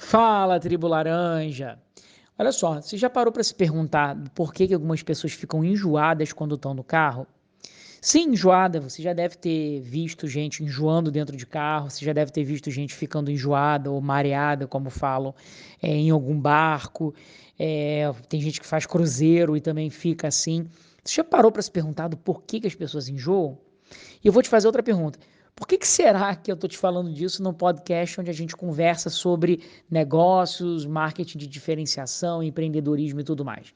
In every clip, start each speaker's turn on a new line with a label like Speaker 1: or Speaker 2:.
Speaker 1: Fala, tribo laranja! Olha só, você já parou para se perguntar por que algumas pessoas ficam enjoadas quando estão no carro? Sim, enjoada, você já deve ter visto gente enjoando dentro de carro, você já deve ter visto gente ficando enjoada ou mareada, como falam, em algum barco. Tem gente que faz cruzeiro e também fica assim. Você já parou para se perguntar do porquê que as pessoas enjoam? E eu vou te fazer outra pergunta. Por que será que eu estou te falando disso num podcast onde a gente conversa sobre negócios, marketing de diferenciação, empreendedorismo e tudo mais?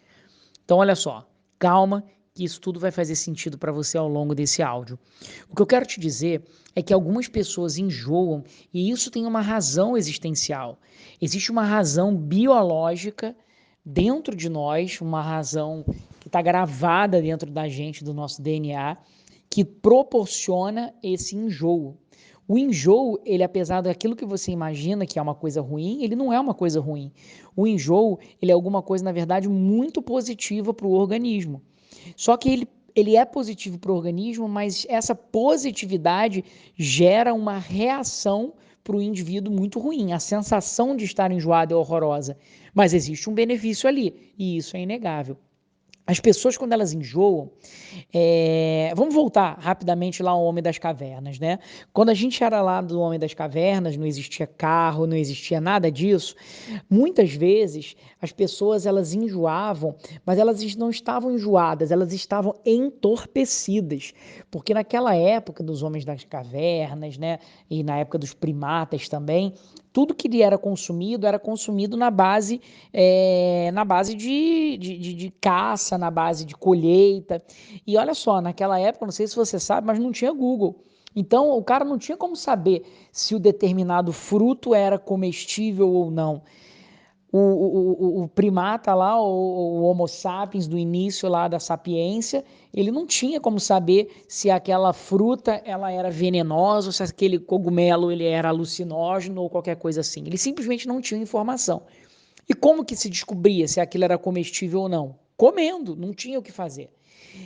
Speaker 1: Então, olha só, calma, que isso tudo vai fazer sentido para você ao longo desse áudio. O que eu quero te dizer é que algumas pessoas enjoam e isso tem uma razão existencial. Existe uma razão biológica dentro de nós, uma razão que está gravada dentro da gente, do nosso DNA, que proporciona esse enjoo. O enjoo, ele apesar daquilo que você imagina que é uma coisa ruim, ele não é uma coisa ruim. O enjoo, ele é alguma coisa, na verdade, muito positiva para o organismo. Só que ele é positivo para o organismo, mas essa positividade gera uma reação para o indivíduo muito ruim. A sensação de estar enjoado é horrorosa, mas existe um benefício ali, e isso é inegável. As pessoas, quando elas enjoam, vamos voltar rapidamente lá ao Homem das Cavernas, né? Quando a gente era lá do Homem das Cavernas, não existia carro, não existia nada disso. Muitas vezes as pessoas elas enjoavam, mas elas não estavam enjoadas, elas estavam entorpecidas, porque naquela época dos Homens das Cavernas, né, e na época dos primatas também, tudo que era consumido na base de caça, na base de colheita. E olha só, naquela época, não sei se você sabe, mas não tinha Google. Então, o cara não tinha como saber se o determinado fruto era comestível ou não. O primata lá, o Homo sapiens do início lá da sapiência, ele não tinha como saber se aquela fruta ela era venenosa, ou se aquele cogumelo ele era alucinógeno ou qualquer coisa assim. Ele simplesmente não tinha informação. E como que se descobria se aquilo era comestível ou não? Comendo, não tinha o que fazer.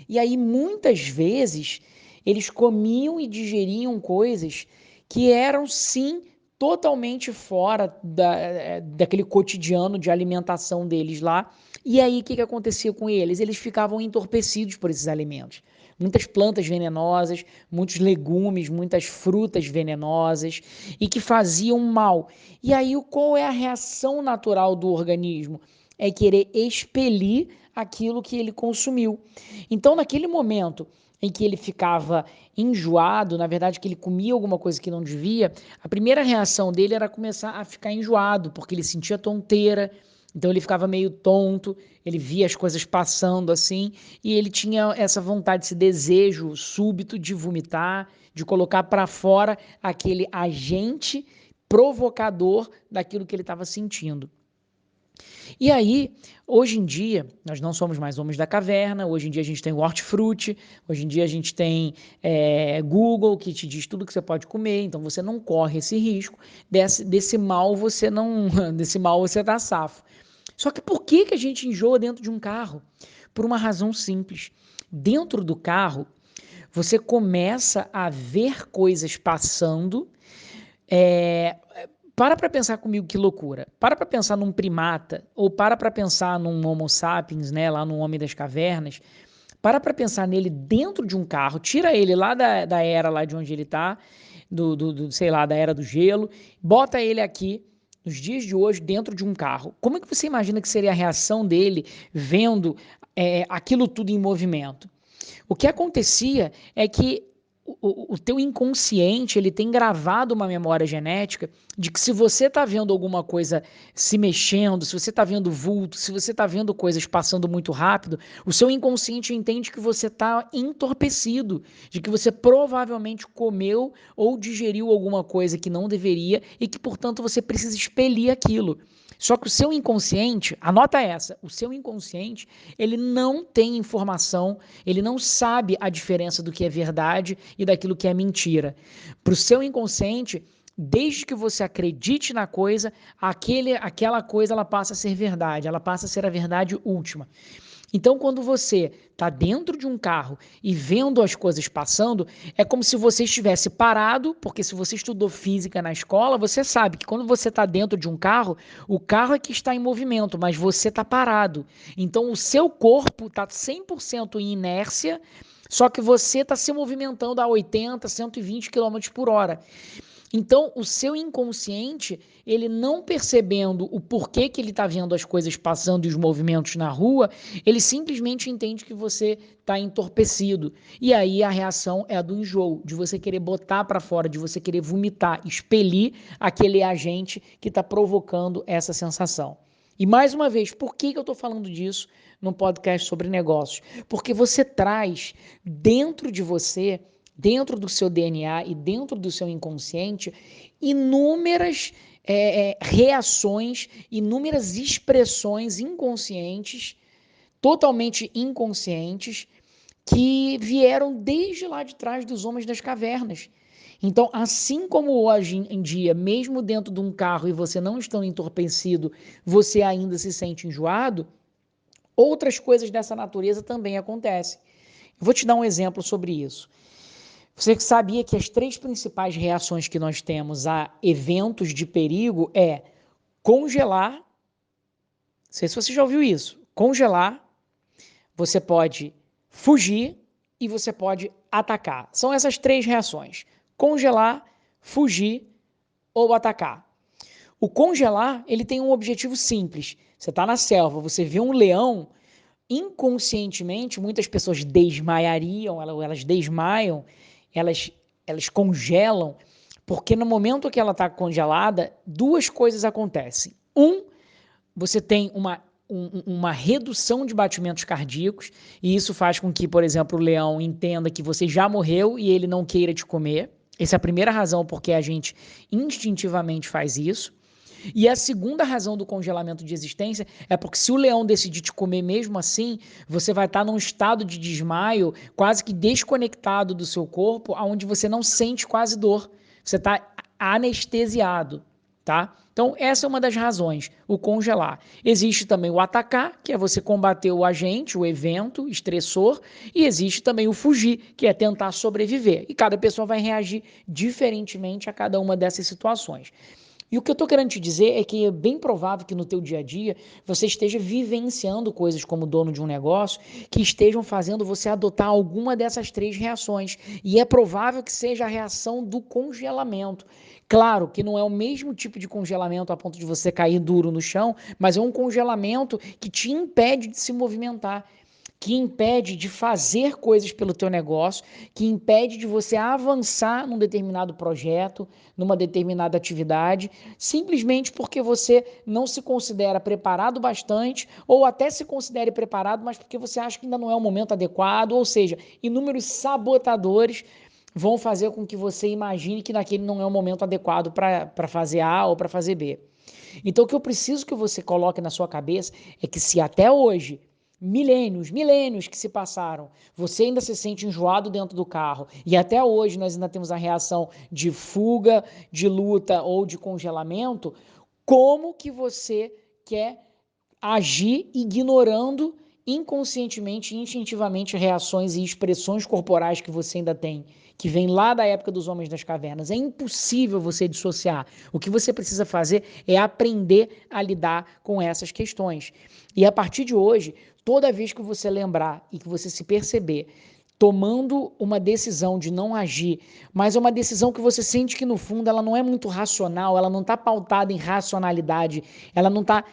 Speaker 1: E aí, muitas vezes, eles comiam e digeriam coisas que eram, sim, totalmente fora daquele cotidiano de alimentação deles lá. E aí, o que acontecia com eles? Eles ficavam entorpecidos por esses alimentos. Muitas plantas venenosas, muitos legumes, muitas frutas venenosas e que faziam mal. E aí, qual é a reação natural do organismo? É querer expelir aquilo que ele consumiu. Então, naquele momento em que ele ficava enjoado, na verdade que ele comia alguma coisa que não devia, a primeira reação dele era começar a ficar enjoado, porque ele sentia tonteira, então ele ficava meio tonto, ele via as coisas passando assim, e ele tinha essa vontade, esse desejo súbito de vomitar, de colocar para fora aquele agente provocador daquilo que ele estava sentindo. E aí, hoje em dia, nós não somos mais homens da caverna, hoje em dia a gente tem o hortifruti, hoje em dia a gente tem Google, que te diz tudo que você pode comer, então você não corre esse risco, desse mal você não, desse mal você tá safo. Só que por que a gente enjoa dentro de um carro? Por uma razão simples. Dentro do carro, você começa a ver coisas passando, é, para pensar comigo que loucura. Para pensar num primata, ou para pensar num Homo sapiens, né, lá no Homem das Cavernas. Para pensar nele dentro de um carro, tira ele lá da era lá de onde ele está, sei lá, da era do gelo, bota ele aqui, nos dias de hoje, dentro de um carro. Como é que você imagina que seria a reação dele vendo aquilo tudo em movimento? O que acontecia é que o teu inconsciente ele tem gravado uma memória genética de que se você está vendo alguma coisa se mexendo, se você está vendo vulto, se você está vendo coisas passando muito rápido, o seu inconsciente entende que você está entorpecido, de que você provavelmente comeu ou digeriu alguma coisa que não deveria e que, portanto, você precisa expelir aquilo. Só que o seu inconsciente, anota essa, o seu inconsciente, ele não tem informação, ele não sabe a diferença do que é verdade e daquilo que é mentira. Para o seu inconsciente, desde que você acredite na coisa, aquela coisa ela passa a ser verdade, ela passa a ser a verdade última. Então, quando você está dentro de um carro e vendo as coisas passando, é como se você estivesse parado, porque se você estudou física na escola, você sabe que quando você está dentro de um carro, o carro é que está em movimento, mas você está parado. Então, o seu corpo está 100% em inércia, só que você está se movimentando a 80, 120 km por hora. Então, o seu inconsciente, ele não percebendo o porquê que ele está vendo as coisas passando e os movimentos na rua, ele simplesmente entende que você está entorpecido. E aí a reação é a do enjoo, de você querer botar para fora, de você querer vomitar, expelir aquele agente que está provocando essa sensação. E mais uma vez, por que eu estou falando disso num podcast sobre negócios? Porque você traz dentro de você, dentro do seu DNA e dentro do seu inconsciente, inúmeras reações, inúmeras expressões inconscientes, totalmente inconscientes, que vieram desde lá de trás dos homens das cavernas. Então, assim como hoje em dia, mesmo dentro de um carro e você não estando entorpecido, você ainda se sente enjoado, outras coisas dessa natureza também acontecem. Vou te dar um exemplo sobre isso. Você sabia que as 3 principais reações que nós temos a eventos de perigo é congelar, não sei se você já ouviu isso, congelar, você pode fugir e você pode atacar. São essas 3 reações: congelar, fugir ou atacar. O congelar, ele tem um objetivo simples. Você está na selva, você vê um leão, inconscientemente, muitas pessoas desmaiariam, elas desmaiam, elas congelam, porque no momento que ela está congelada, 2 coisas acontecem. Você tem uma redução de batimentos cardíacos, e isso faz com que, por exemplo, o leão entenda que você já morreu e ele não queira te comer. Essa é a primeira razão porque a gente instintivamente faz isso. E a segunda razão do congelamento de existência é porque se o leão decidir te comer mesmo assim, você vai estar num estado de desmaio quase que desconectado do seu corpo, onde você não sente quase dor. Você está anestesiado, tá? Então, essa é uma das razões, o congelar. Existe também o atacar, que é você combater o agente, o evento estressor, e existe também o fugir, que é tentar sobreviver. E cada pessoa vai reagir diferentemente a cada uma dessas situações. E o que eu estou querendo te dizer é que é bem provável que no teu dia a dia você esteja vivenciando coisas como dono de um negócio que estejam fazendo você adotar alguma dessas 3 reações. E é provável que seja a reação do congelamento. Claro que não é o mesmo tipo de congelamento a ponto de você cair duro no chão, mas é um congelamento que te impede de se movimentar, que impede de fazer coisas pelo teu negócio, que impede de você avançar num determinado projeto, numa determinada atividade, simplesmente porque você não se considera preparado bastante, ou até se considere preparado, mas porque você acha que ainda não é o momento adequado, ou seja, inúmeros sabotadores vão fazer com que você imagine que naquele não é o momento adequado para fazer A ou para fazer B. Então, o que eu preciso que você coloque na sua cabeça é que se até hoje milênios que se passaram, você ainda se sente enjoado dentro do carro e até hoje nós ainda temos a reação de fuga, de luta ou de congelamento, como que você quer agir ignorando inconscientemente, instintivamente reações e expressões corporais que você ainda tem, que vem lá da época dos homens das cavernas? É impossível você dissociar. O que você precisa fazer é aprender a lidar com essas questões. E a partir de hoje, toda vez que você lembrar e que você se perceber tomando uma decisão de não agir, mas é uma decisão que você sente que no fundo ela não é muito racional, ela não está pautada em racionalidade, ela não tá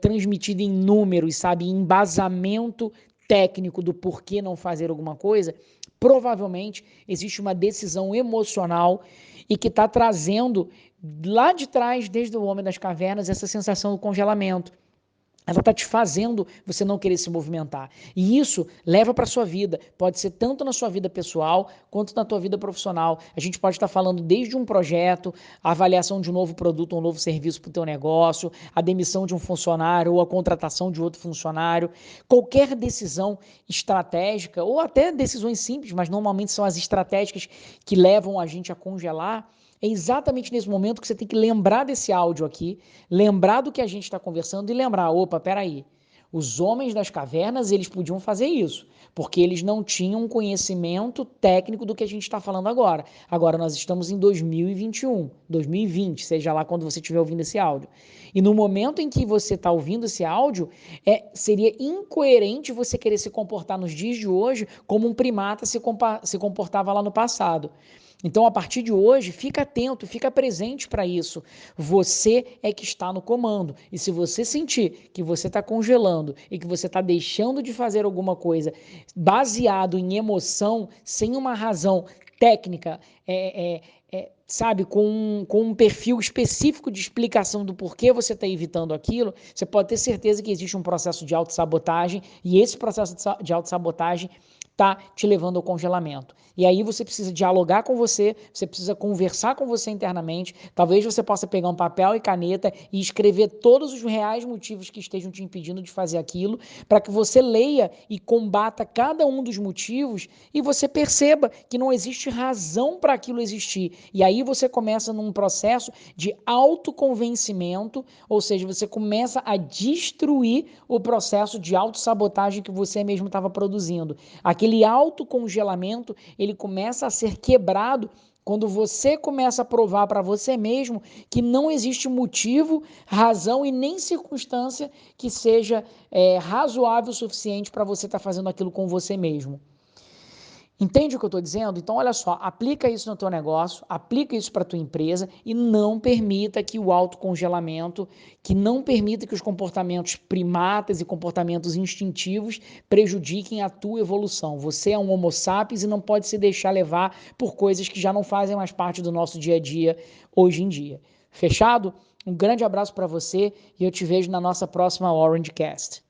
Speaker 1: transmitida em números, sabe, em embasamento técnico do porquê não fazer alguma coisa, provavelmente existe uma decisão emocional e que está trazendo lá de trás, desde o Homem das Cavernas, essa sensação do congelamento. Ela está te fazendo você não querer se movimentar. E isso leva para a sua vida. Pode ser tanto na sua vida pessoal quanto na tua vida profissional. A gente pode estar falando desde um projeto, a avaliação de um novo produto, um novo serviço para o teu negócio, a demissão de um funcionário ou a contratação de outro funcionário. Qualquer decisão estratégica ou até decisões simples, mas normalmente são as estratégicas que levam a gente a congelar. É exatamente nesse momento que você tem que lembrar desse áudio aqui, lembrar do que a gente está conversando e lembrar, opa, peraí, Os homens das cavernas, eles podiam fazer isso, porque eles não tinham conhecimento técnico do que a gente está falando agora. Agora nós estamos em 2021, 2020, seja lá quando você estiver ouvindo esse áudio. E no momento em que você está ouvindo esse áudio, seria incoerente você querer se comportar nos dias de hoje como um primata se comportava lá no passado. Então, a partir de hoje, fica atento, fica presente para isso. Você é que está no comando. E se você sentir que você está congelando e que você está deixando de fazer alguma coisa baseado em emoção, sem uma razão técnica, sabe, com um perfil específico de explicação do porquê você está evitando aquilo, você pode ter certeza que existe um processo de autossabotagem e esse processo de autossabotagem está te levando ao congelamento. E aí você precisa dialogar com você precisa conversar com você internamente, talvez você possa pegar um papel e caneta e escrever todos os reais motivos que estejam te impedindo de fazer aquilo, para que você leia e combata cada um dos motivos e você perceba que não existe razão para aquilo existir. E aí você começa num processo de autoconvencimento, ou seja, você começa a destruir o processo de autossabotagem que você mesmo estava produzindo. Aquele autocongelamento, ele começa a ser quebrado quando você começa a provar para você mesmo que não existe motivo, razão e nem circunstância que seja razoável o suficiente para você estar fazendo aquilo com você mesmo. Entende o que eu estou dizendo? Então, olha só, aplica isso no teu negócio, aplica isso para a tua empresa e não permita que o autocongelamento, que não permita que os comportamentos primatas e comportamentos instintivos prejudiquem a tua evolução. Você é um homo sapiens e não pode se deixar levar por coisas que já não fazem mais parte do nosso dia a dia hoje em dia. Fechado? Um grande abraço para você e eu te vejo na nossa próxima Orangecast.